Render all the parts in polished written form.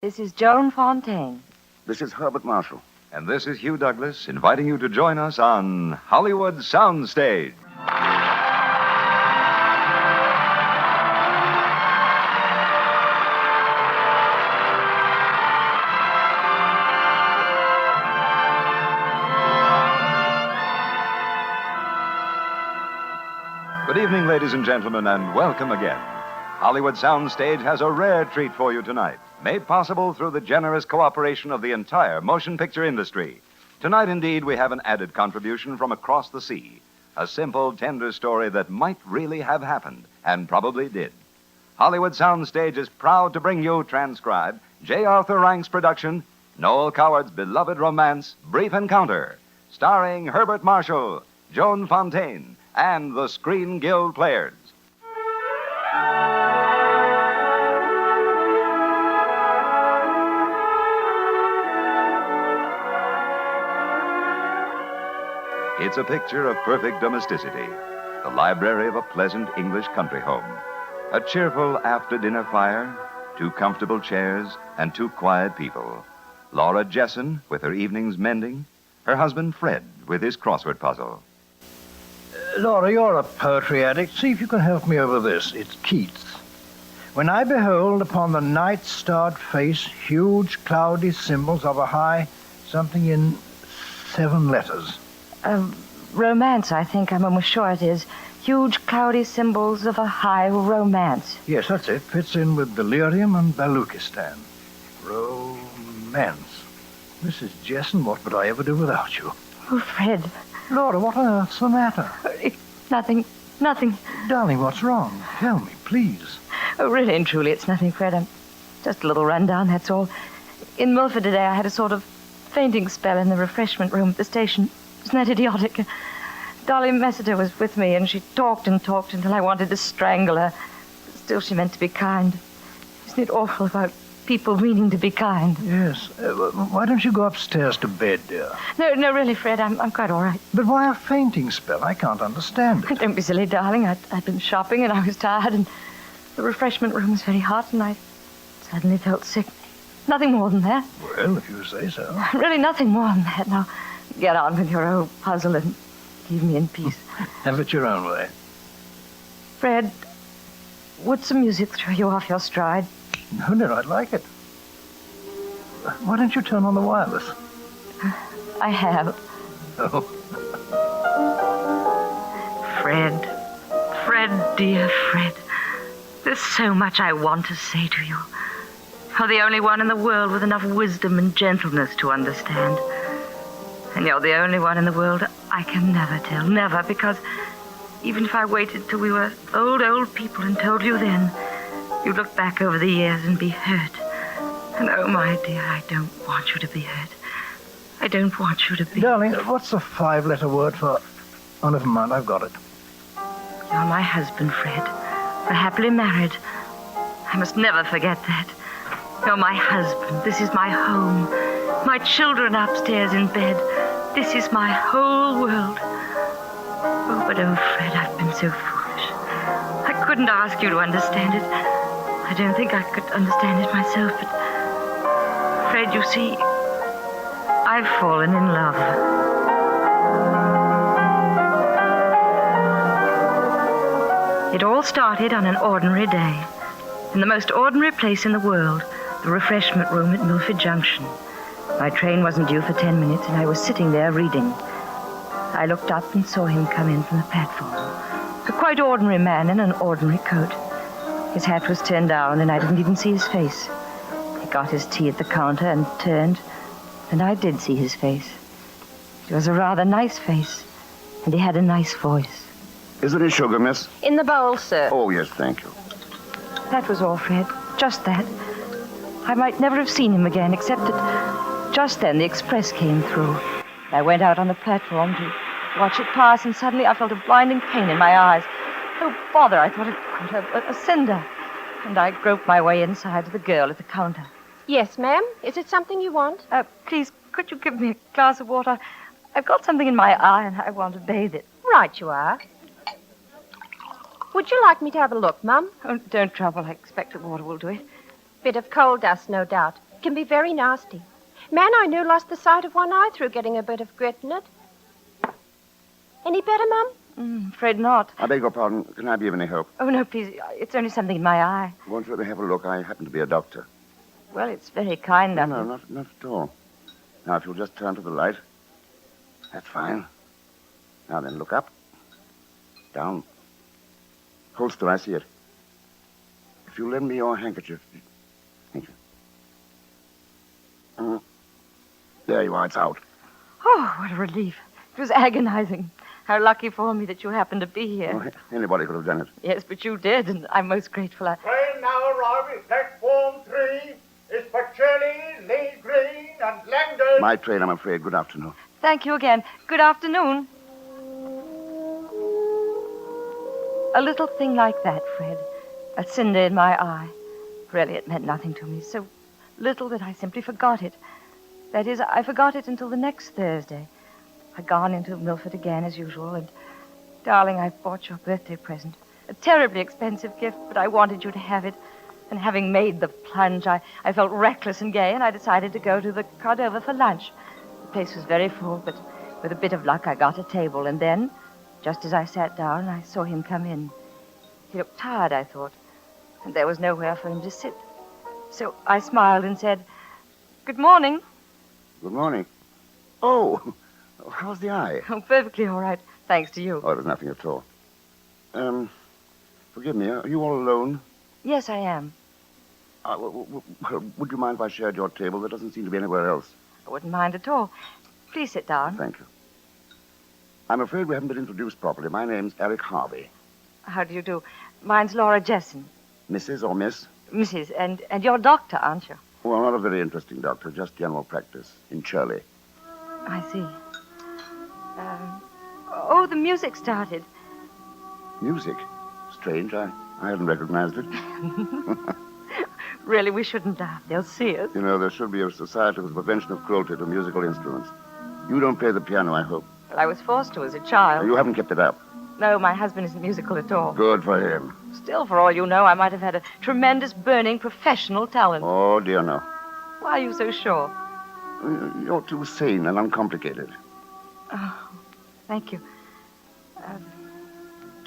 This is Joan Fontaine. This is Herbert Marshall. And this is Hugh Douglas, inviting you to join us on Hollywood Soundstage. Good evening, ladies and gentlemen, and welcome again. Hollywood Soundstage has a rare treat for you tonight, made possible through the generous cooperation of the entire motion picture industry. Tonight, indeed, we have an added contribution from across the sea. A simple, tender story that might really have happened, and probably did. Hollywood Soundstage is proud to bring you, transcribed, J. Arthur Rank's production, Noel Coward's beloved romance, Brief Encounter, starring Herbert Marshall, Joan Fontaine, and the Screen Guild Players. It's a picture of perfect domesticity, the library of a pleasant English country home. A cheerful after-dinner fire, two comfortable chairs, and two quiet people. Laura Jessen with her evening's mending, her husband Fred with his crossword puzzle. Laura, you're a poetry addict. See if you can help me over this. It's Keats. When I behold upon the night-starred face huge cloudy symbols of a high something in 7 letters. Romance, I think. I'm almost sure it is. Huge cloudy symbols of a high romance. Yes, that's it. Fits in with delirium and Baluchistan. Romance. Mrs. Jessen, what would I ever do without you? Oh, Fred. Laura, what on earth's the matter? Nothing. Darling, what's wrong? Tell me, please. Oh, really and truly, it's nothing, Fred. I'm just a little rundown, that's all. In Milford today, I had a sort of fainting spell in the refreshment room at the station. Isn't that idiotic? Dolly Messiter was with me, and she talked until I wanted to strangle her. Still, she meant to be kind. Isn't it awful about people meaning to be kind? Yes. Why don't you go upstairs to bed, dear? No, really, Fred, I'm quite all right. But why a fainting spell? I can't understand it. Don't be silly, darling. I'd been shopping, and I was tired, and the refreshment room was very hot, and I suddenly felt sick. Nothing more than that. Well, if you say so. Really, nothing more than that. Now, get on with your old puzzle and leave me in peace. Have it your own way. Fred, would some music throw you off your stride? No, I'd like it. Why don't you turn on the wireless? I have. Oh. Fred, dear Fred. There's so much I want to say to you. You're the only one in the world with enough wisdom and gentleness to understand. And you're the only one in the world I can never tell. Never, because even if I waited till we were old people and told you then, you'd look back over the years and be hurt. And oh, my dear, I don't want you to be hurt. I don't want you to be... Darling, what's the 5-letter word for... Oh, never mind, I've got it. You're my husband, Fred. We're happily married. I must never forget that. You're my husband. This is my home. My children upstairs in bed. This is my whole world. Oh, but oh, Fred, I've been so foolish. I couldn't ask you to understand it. I don't think I could understand it myself, but... Fred, you see, I've fallen in love. It all started on an ordinary day, in the most ordinary place in the world, the refreshment room at Milford Junction. My train wasn't due for 10 minutes, and I was sitting there reading. I looked up and saw him come in from the platform. A quite ordinary man in an ordinary coat. His hat was turned down, and I didn't even see his face. He got his tea at the counter and turned, and I did see his face. It was a rather nice face, and he had a nice voice. Is there any sugar, miss? In the bowl, sir. Oh, yes, thank you. That was all, Fred. Just that. I might never have seen him again, except that just then the express came through. I went out on the platform to watch it pass, and suddenly I felt a blinding pain in my eyes. Oh, bother, I thought it caught a cinder. And I groped my way inside to the girl at the counter. Yes, ma'am. Is it something you want? Please, could you give me a glass of water? I've got something in my eye, and I want to bathe it. Right you are. Would you like me to have a look, Mum? Oh, don't trouble. I expect the water will do it. Bit of coal dust, no doubt. can be very nasty. Man I knew lost the sight of one eye through getting a bit of grit in it. Any better, Mum? Afraid not. I beg your pardon. Can I be of any help? Oh, no, please. It's only something in my eye. Won't you let me have a look? I happen to be a doctor. Well, it's very kind of No, you. not at all. Now, if you'll just turn to the light. That's fine. Now then, look up. Down. Holster, I see it. If you lend me your handkerchief. Thank you. There you are. It's out. Oh, what a relief. It was agonizing. How lucky for me that you happened to be here. Oh, anybody could have done it. Yes, but you did, and I'm most grateful. Train now arriving, platform 3 is for Shirley, Lee Green, and Langdon. My train, I'm afraid. Good afternoon. Thank you again. Good afternoon. A little thing like that, Fred. A cinder in my eye. Really, it meant nothing to me. So little that I simply forgot it. That is, I forgot it until the next Thursday. I'd gone into Milford again, as usual, and, darling, I bought your birthday present. A terribly expensive gift, but I wanted you to have it. And having made the plunge, I felt reckless and gay, and I decided to go to the Cordova for lunch. The place was very full, but with a bit of luck, I got a table. And then, just as I sat down, I saw him come in. He looked tired, I thought, and there was nowhere for him to sit. So I smiled and said, "Good morning." Good morning. Oh, how's the eye? Oh, perfectly all right, thanks to you. Oh, there's nothing at all. Forgive me, are you all alone? Yes, I am. Would you mind if I shared your table? There doesn't seem to be anywhere else. I wouldn't mind at all. Please sit down. Thank you. I'm afraid we haven't been introduced properly. My name's Eric Harvey. How do you do? Mine's Laura Jessen. Mrs. or Miss? Mrs. And you're a doctor, aren't you? Well, not a very interesting doctor, just general practice in Shirley. I see. Oh, the music started. Music? Strange, I hadn't recognized it. Really, we shouldn't laugh. They'll see us. You know, there should be a society for the prevention of cruelty to musical instruments. You don't play the piano, I hope. Well, I was forced to as a child. You haven't kept it up. No, my husband isn't musical at all. Good for him. Still, for all you know, I might have had a tremendous, burning, professional talent. Oh, dear, no. Why are you so sure? You're too sane and uncomplicated. Oh, thank you.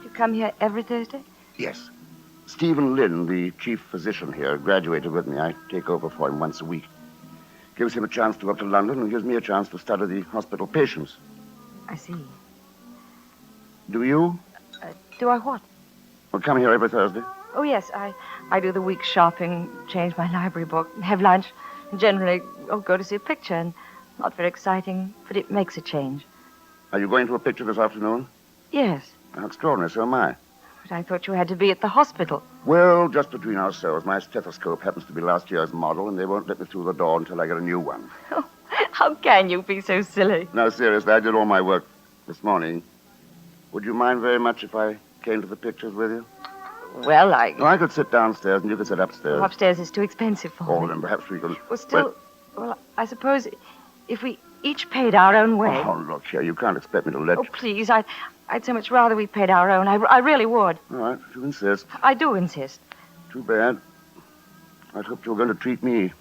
You come here every Thursday? Yes. Stephen Lynn, the chief physician here, graduated with me. I take over for him once a week. Gives him a chance to go up to London and gives me a chance to study the hospital patients. I see. Do you? Do I what? Well, come here every Thursday? Oh, yes, I do the week's shopping, change my library book, have lunch, and generally go to see a picture. And not very exciting, but it makes a change. Are you going to a picture this afternoon? Yes, How extraordinary, so am I. but I thought you had to be at the hospital. Well, just between ourselves, my stethoscope happens to be last year's model, and they won't let me through the door until I get a new one. How can you be so silly? No, seriously, I did all my work this morning. Would you mind very much if I came to the pictures with you? Well, No, I could sit downstairs and you could sit upstairs. upstairs is too expensive for Oh, me. then perhaps we could... Well, still, I suppose if we each paid our own way. Oh, look here, you can't expect me to let Oh, you... please, I'd so much rather we paid our own. I really would. All right, if you insist. I do insist. Too bad. I'd hoped you were going to treat me.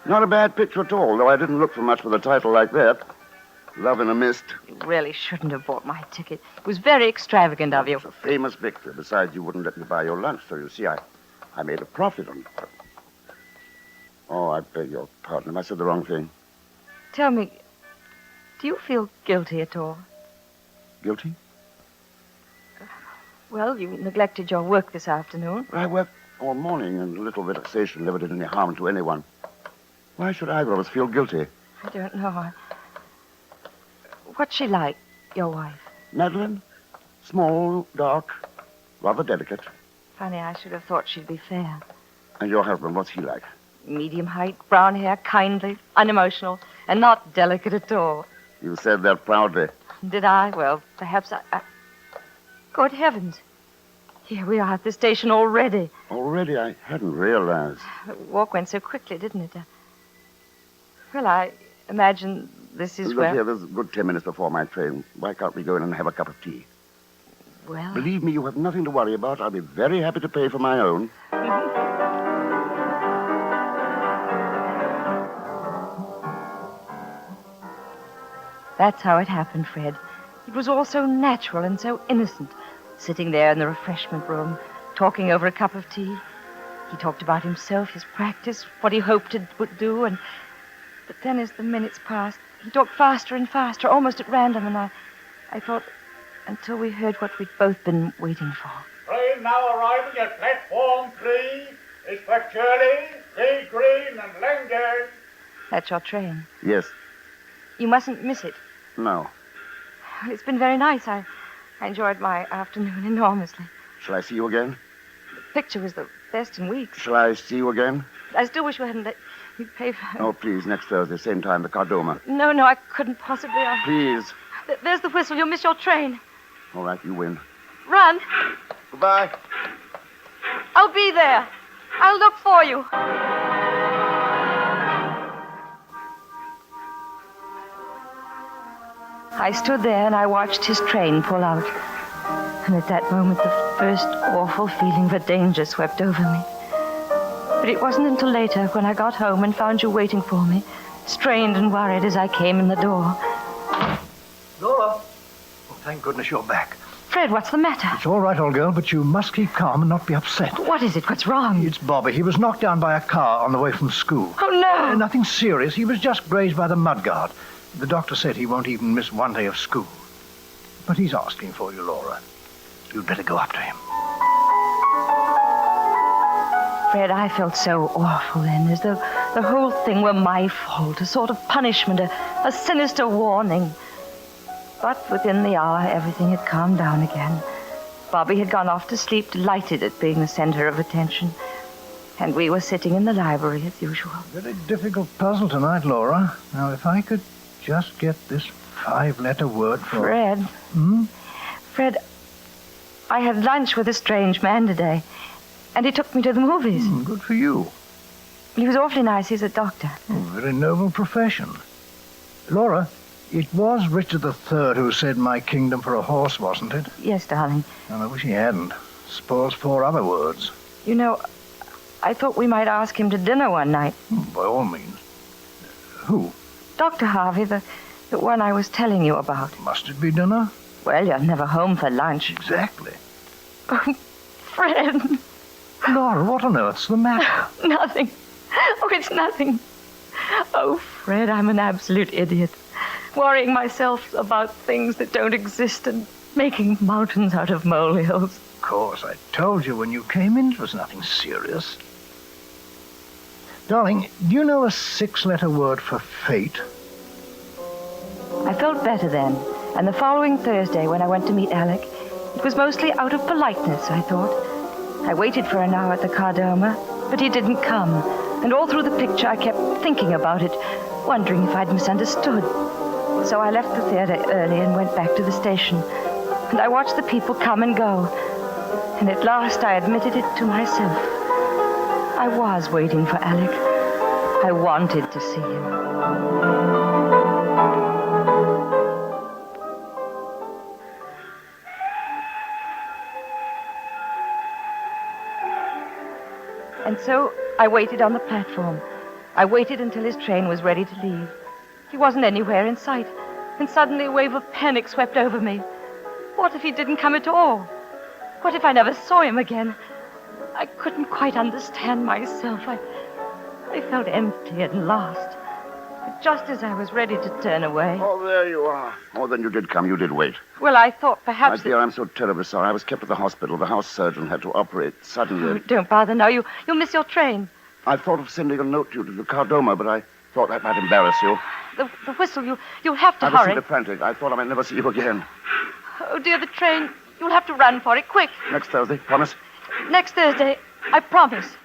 Not a bad picture at all, though I didn't look for much with a title like that. Love in a Mist. You really shouldn't have bought my ticket. It was very extravagant of you. It's a famous victor. Besides, you wouldn't let me buy your lunch, so you see, I made a profit on it. Oh, I beg your pardon. I said the wrong thing. Tell me, do you feel guilty at all? Guilty? Well, you neglected your work this afternoon. I worked all morning, and a little relaxation never did any harm to anyone. Why should either of us feel guilty? I don't know. What's she like, your wife? Madeline? Small, dark, rather delicate. Funny, I should have thought she'd be fair. And your husband, what's he like? Medium height, brown hair, kindly, unemotional, and not delicate at all. You said that proudly. Did I? Well, perhaps I... Good heavens. Here we are at the station already. Already, I hadn't realized. The walk went so quickly, didn't it? Well, I imagine this is Look where... here, there's a good 10 minutes before my train. Why can't we go in and have a cup of tea? Well... Believe me, you have nothing to worry about. I'll be very happy to pay for my own. That's how it happened, Fred. It was all so natural and so innocent, sitting there in the refreshment room, talking over a cup of tea. He talked about himself, his practice, what he hoped it would do, and... But then as the minutes passed, he talked faster and faster, almost at random, and I thought, until we heard what we'd both been waiting for. Train now arriving at platform 3 is for Shirley, Lee Green, and Langdon. That's your train. Yes. You mustn't miss it. No. It's been very nice. I enjoyed my afternoon enormously. Shall I see you again? The picture was the best in weeks. Shall I see you again? I still wish you hadn't let me pay for... Oh, please, next Thursday, same time, the Cardoma. No, I couldn't possibly. Please. There's the whistle. You'll miss your train. All right, you win. Run. Goodbye. I'll be there. I'll look for you. I stood there and I watched his train pull out. And at that moment, the first awful feeling of danger swept over me. But it wasn't until later, when I got home and found you waiting for me, strained and worried as I came in the door. Laura! Oh, thank goodness you're back. Fred, what's the matter? It's all right, old girl, but you must keep calm and not be upset. What is it? What's wrong? It's Bobby. He was knocked down by a car on the way from school. Oh, no! Nothing serious. He was just grazed by the mudguard. The doctor said he won't even miss one day of school. But he's asking for you, Laura. You'd better go up to him. Fred, I felt so awful then, as though the whole thing were my fault, a sort of punishment, a sinister warning. But within the hour, everything had calmed down again. Bobby had gone off to sleep, delighted at being the center of attention. And we were sitting in the library as usual. Very difficult puzzle tonight, Laura. Now, if I could just get this 5-letter word for... Fred. Fred, I had lunch with a strange man today, and he took me to the movies. Good for you. He was awfully nice. He's a doctor. Oh, very noble profession. Laura, it was Richard III who said my kingdom for a horse, wasn't it? Yes, darling. And I wish he hadn't. Spoils 4 other words. You know, I thought we might ask him to dinner one night. By all means. Who? Dr. Harvey, the one I was telling you about. Must it be dinner? Well, you're never home for lunch. Exactly. Oh, Fred. Laura, what on earth's the matter? Nothing. Oh, it's nothing. Oh, Fred, I'm an absolute idiot. Worrying myself about things that don't exist and making mountains out of molehills. Of course, I told you when you came in it was nothing serious. Darling, do you know a 6-letter word for fate? I felt better then, and the following Thursday when I went to meet Alec, it was mostly out of politeness, I thought. I waited for an hour at the Cardoma, but he didn't come, and all through the picture I kept thinking about it, wondering if I'd misunderstood. So I left the theater early and went back to the station, and I watched the people come and go, and at last I admitted it to myself. I was waiting for Alec. I wanted to see him. And so I waited on the platform. I waited until his train was ready to leave. He wasn't anywhere in sight, and suddenly a wave of panic swept over me. What if he didn't come at all? What if I never saw him again? I couldn't quite understand myself. I felt empty and lost. But just as I was ready to turn away... Oh, there you are. Oh, then you did come. You did wait. Well, I thought perhaps... My dear, I'm so terribly sorry. I was kept at the hospital. The house surgeon had to operate suddenly. Oh, don't bother now. You'll miss your train. I thought of sending a note to you to the Cardoma, but I thought that might embarrass you. The whistle, you'll have to I was hurry. simply frantic. I thought I might never see you again. Oh, dear, the train. You'll have to run for it, quick. Next Thursday, promise? Next Thursday, I promise.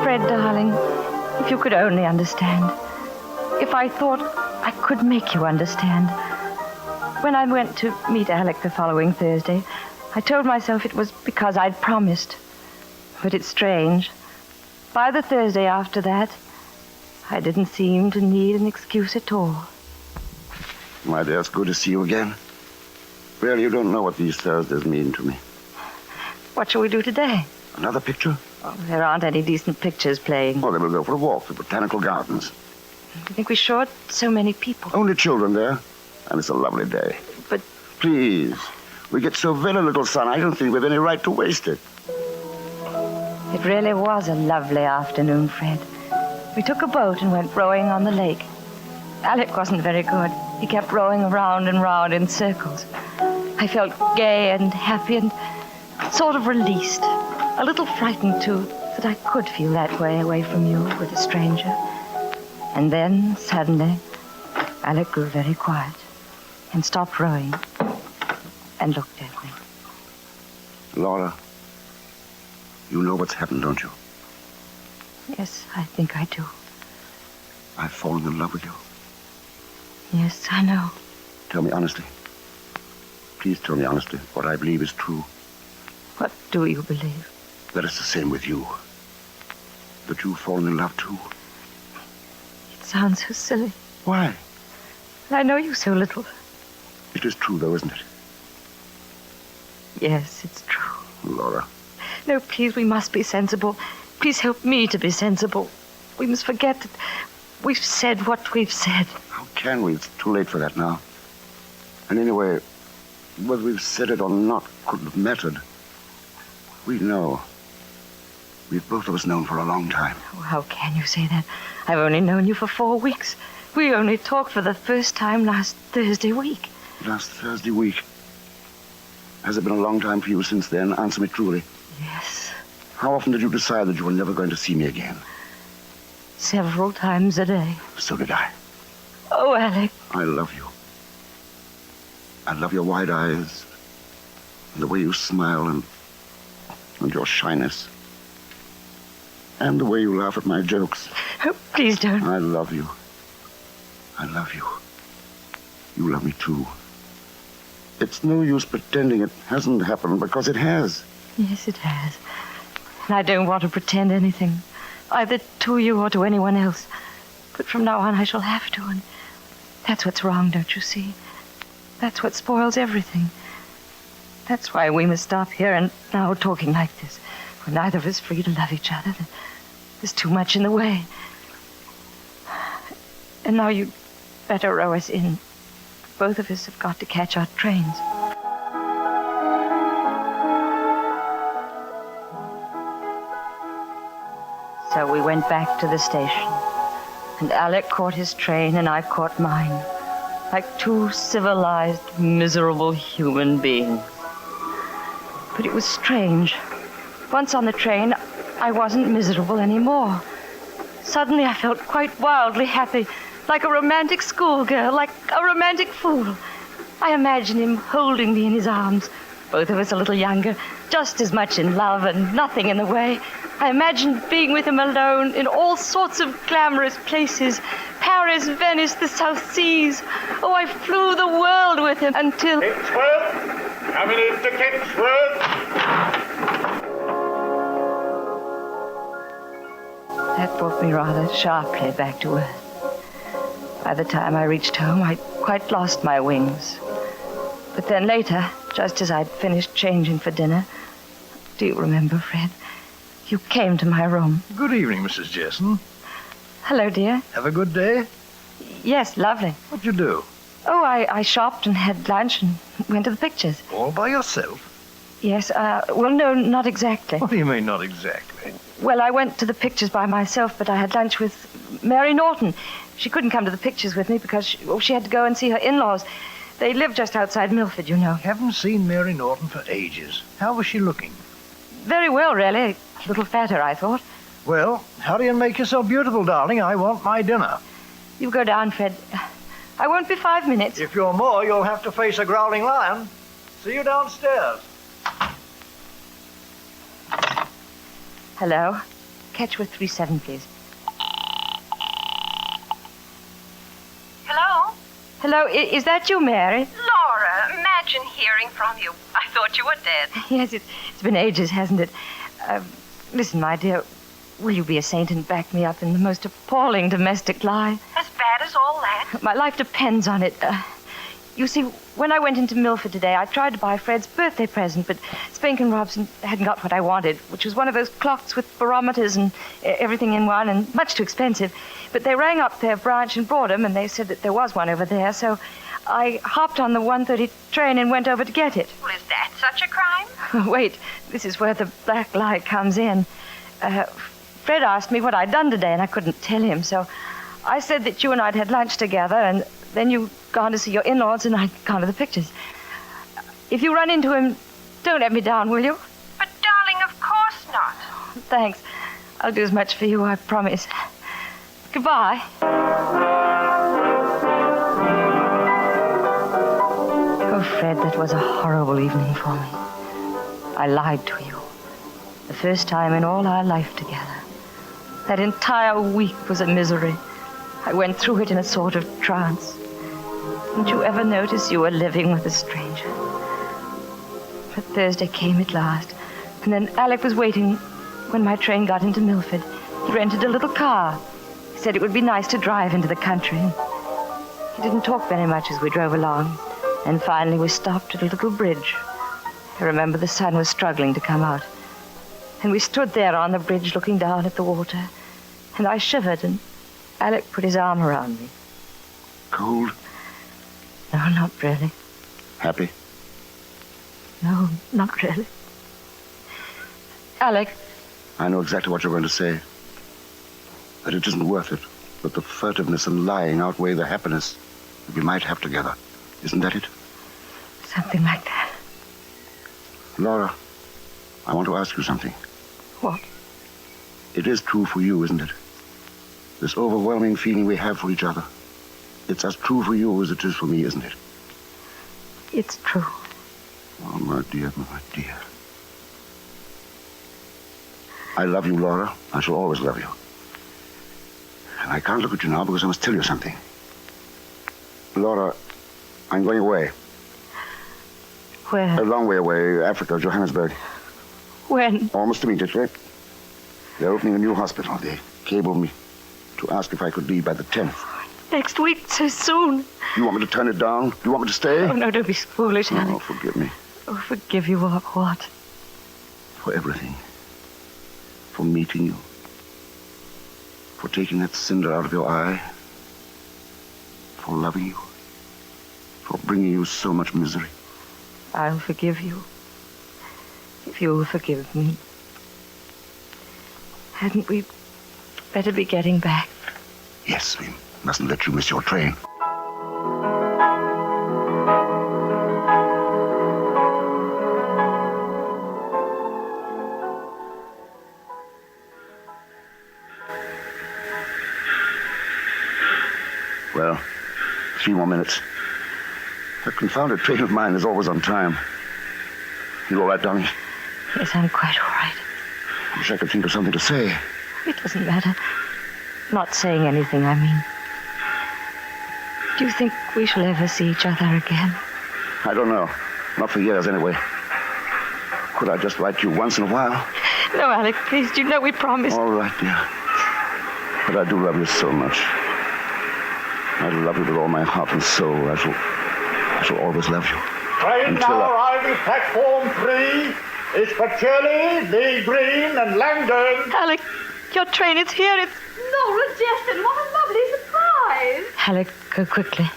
Fred, darling, if you could only understand. If I thought I could make you understand. When I went to meet Alec the following Thursday, I told myself it was because I'd promised. But it's strange. By the Thursday after that, I didn't seem to need an excuse at all. My dear, it's good to see you again. Really, you don't know what these Thursdays mean to me. What shall we do today? Another picture? Oh, there aren't any decent pictures playing. Oh, then we'll go for a walk to Botanical Gardens. Do you think we should? So many people. Only children there. And it's a lovely day. But Please. We get so very little sun, I don't think we've any right to waste it. it really was a lovely afternoon, Fred. We took a boat and went rowing on the lake. Alec wasn't very good. He kept rowing around and round in circles. I felt gay and happy and sort of released. A little frightened, too, that I could feel that way away from you with a stranger. And then, suddenly, Alec grew very quiet and stopped rowing and looked at me. Laura, you know what's happened, don't you? Yes, I think I do. I've fallen in love with you. Yes, I know. Tell me honestly. Please tell me honestly what I believe is true. What do you believe? That it's the same with you. That you've fallen in love too. It sounds so silly. Why? I know you so little. It is true, though, isn't it? Yes, it's true. Laura. No, please, we must be sensible. Please help me to be sensible. We must forget that we've said what we've said. How can we? It's too late for that now. And anyway, whether we've said it or not couldn't have mattered. We know. We've both of us known for a long time. Oh, how can you say that? I've only known you for 4 weeks. We only talked for the first time last Thursday week. Last Thursday week. Has it been a long time for you since then? Answer me truly. Yes, How often did you decide that you were never going to see me again? several times a day. So did I. Oh, Alec. I love you. I love your wide eyes, and the way you smile, and your shyness, and the way you laugh at my jokes. Oh, please don't. I love you. I love you. You love me too. It's no use pretending it hasn't happened, because it has. Yes, it has. And I don't want to pretend anything, either to you or to anyone else. But from now on, I shall have to, and that's what's wrong, don't you see? That's what spoils everything. That's why we must stop here and now talking like this. We're neither of us free to love each other. There's too much in the way. And now you'd better row us in. Both of us have got to catch our trains. So we went back to the station. And Alec caught his train and I caught mine. Like two civilized, miserable human beings. But it was strange. Once on the train, I wasn't miserable anymore. Suddenly I felt quite wildly happy, like a romantic schoolgirl, like a romantic fool. I imagined him holding me in his arms, both of us a little younger, just as much in love and nothing in the way. I imagined being with him alone in all sorts of glamorous places. Paris, Venice, the South Seas. Oh, I flew the world with him until... Kingsworth? Coming into Kingsworth? That brought me rather sharply back to earth. By the time I reached home, I'd quite lost my wings. But then later, just as I'd finished changing for dinner, do you remember, Fred? You came to my room. Good evening, Mrs. Jessen. Hello, dear. Have a good day? Yes, lovely. What'd you do? Oh, I shopped and had lunch and went to the pictures. All by yourself? Yes, well, no, not exactly. What do you mean, not exactly? Well, I went to the pictures by myself, but I had lunch with Mary Norton. She couldn't come to the pictures with me because she had to go and see her in-laws. They live just outside Milford, you know. Haven't seen Mary Norton for ages. How was she looking? Very well, really. A little fatter, I thought. Well, hurry and make yourself beautiful, darling. I want my dinner. You go down, Fred. I won't be 5 minutes. If you're more, you'll have to face a growling lion. See you downstairs. Hello. Catch with 37, please. Hello? Hello, is that you, Mary? Laura, imagine hearing from you. I thought you were dead. Yes, it's been ages, hasn't it? Listen, my dear, will you be a saint and back me up in the most appalling domestic lie? As bad as all that? My life depends on it. You see, when I went into Milford today, I tried to buy Fred's birthday present, but Spink and Robson hadn't got what I wanted, which was one of those clocks with barometers and everything in one, and much too expensive. But they rang up their branch in Broadham, and they said that there was one over there, so I hopped on the 1:30 train and went over to get it. Well, is that such a crime? Wait, this is where the black lie comes in. Fred asked me what I'd done today, and I couldn't tell him, so I said that you and I'd had lunch together, and then you'd gone to see your in-laws, and I'd gone to the pictures. If you run into him, don't let me down, will you? But, darling, of course not. Thanks. I'll do as much for you, I promise. Goodbye. Oh, Fred, that was a horrible evening for me. I lied to you. The first time in all our life together. That entire week was a misery. I went through it in a sort of trance. Didn't you ever notice you were living with a stranger? But Thursday came at last, and then Alec was waiting when my train got into Milford. He rented a little car. He said it would be nice to drive into the country. He didn't talk very much as we drove along, and finally we stopped at a little bridge. I remember the sun was struggling to come out, and we stood there on the bridge looking down at the water, and I shivered, and Alec put his arm around me. Cold? No, not really. Happy? No, not really. Alec. I know exactly what you're going to say. That it isn't worth it. But the furtiveness and lying outweigh the happiness that we might have together. Isn't that it? Something like that. Laura, I want to ask you something. What? It is true for you, isn't it? This overwhelming feeling we have for each other. It's as true for you as it is for me, isn't it? It's true. Oh, my dear, my dear. I love you, Laura. I shall always love you. And I can't look at you now because I must tell you something. Laura, I'm going away. Where? A long way away, Africa, Johannesburg. When? Almost immediately. They're opening a new hospital. They cabled me to ask if I could leave by the 10th. Next week, so soon. You want me to turn it down? Do you want me to stay? Oh, no, don't be foolish, Alec. Oh, forgive me. Oh, forgive you of what? For everything. For meeting you. For taking that cinder out of your eye. For loving you. For bringing you so much misery. I'll forgive you. If you'll forgive me. Hadn't we better be getting back? Yes, we mustn't let you miss your train. Well, 3 more minutes. That confounded train of mine is always on time. You all right, darling? Yes, I'm quite all right. I wish I could think of something to say. It doesn't matter. Not saying anything, I mean. Do you think we shall ever see each other again? I don't know. Not for years, anyway. Could I just write you once in a while? No, Alec, please. You know we promised. All right, dear. But I do love you so much. I love you with all my heart and soul. I shall always love you. Train now arriving at platform 3 is for Shirley, Lee Green, and Langdon. Alec, your train is here. It's... Laura Jesson, what a lovely surprise. Alec, go quickly.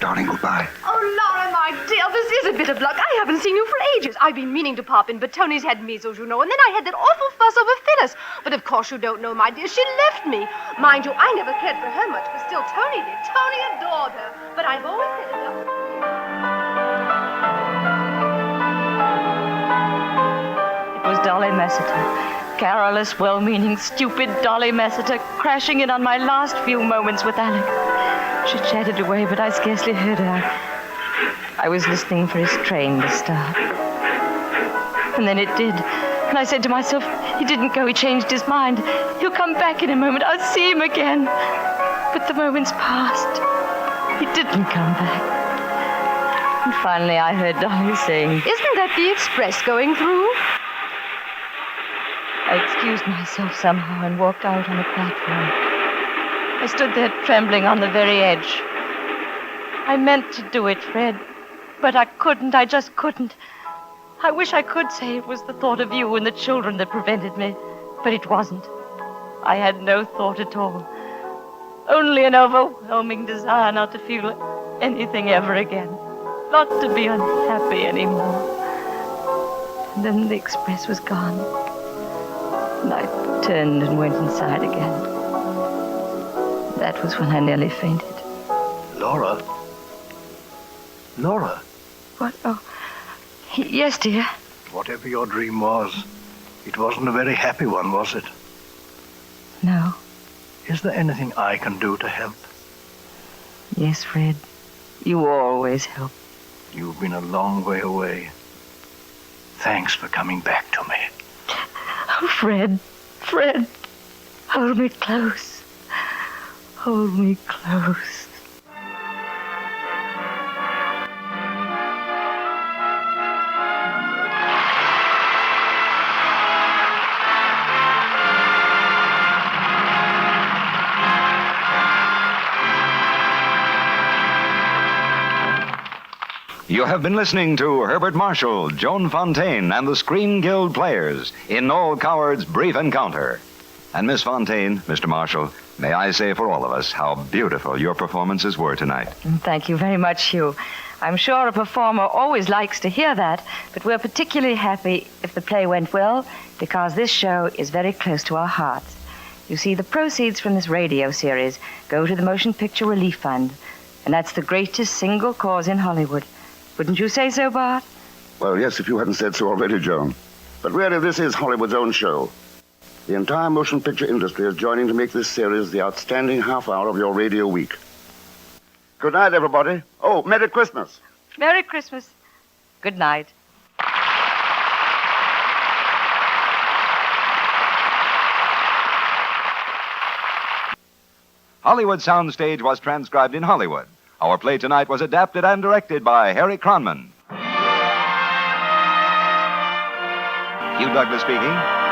Darling, goodbye. Oh, Laura, my dear, this is a bit of luck. I haven't seen you for ages. I've been meaning to pop in, but Tony's had measles, you know, and then I had that awful fuss over Phyllis. But of course you don't know, my dear. She left me. Mind you, I never cared for her much, but still Tony did. Tony adored her. But I've always said enough. It was Dolly Messiter. Careless, well-meaning, stupid Dolly Messiter crashing in on my last few moments with Alec. She chatted away, but I scarcely heard her. I was listening for his train to start. And then it did. And I said to myself, he didn't go, he changed his mind. He'll come back in a moment. I'll see him again. But the moments passed. He didn't come back. And finally I heard Dolly saying, Isn't that the express going through? I excused myself somehow and walked out on the platform. I stood there trembling on the very edge. I meant to do it, Fred, but I couldn't. I just couldn't. I wish I could say it was the thought of you and the children that prevented me, but it wasn't. I had no thought at all. Only an overwhelming desire not to feel anything ever again. Not to be unhappy anymore. And then the express was gone. And I turned and went inside again. That was when I nearly fainted. Laura? Laura? What? Oh, yes, dear. Whatever your dream was, it wasn't a very happy one, was it? No. Is there anything I can do to help? Yes, Fred. You always help. You've been a long way away. Thanks for coming back to me. Oh, Fred. Fred. Hold me close. Hold me close. You have been listening to Herbert Marshall, Joan Fontaine, and the Screen Guild Players in Noel Coward's Brief Encounter. And Miss Fontaine, Mr. Marshall, may I say for all of us how beautiful your performances were tonight. Thank you very much, Hugh. I'm sure a performer always likes to hear that, but we're particularly happy if the play went well because this show is very close to our hearts. You see, the proceeds from this radio series go to the Motion Picture Relief Fund, and that's the greatest single cause in Hollywood. Wouldn't you say so, Bart? Well, yes, if you hadn't said so already, Joan. But really, this is Hollywood's own show. The entire motion picture industry is joining to make this series the outstanding half hour of your radio week. Good night, everybody. Oh, Merry Christmas. Merry Christmas. Good night. Hollywood Soundstage was transcribed in Hollywood. Our play tonight was adapted and directed by Harry Cronman. Hugh Douglas speaking.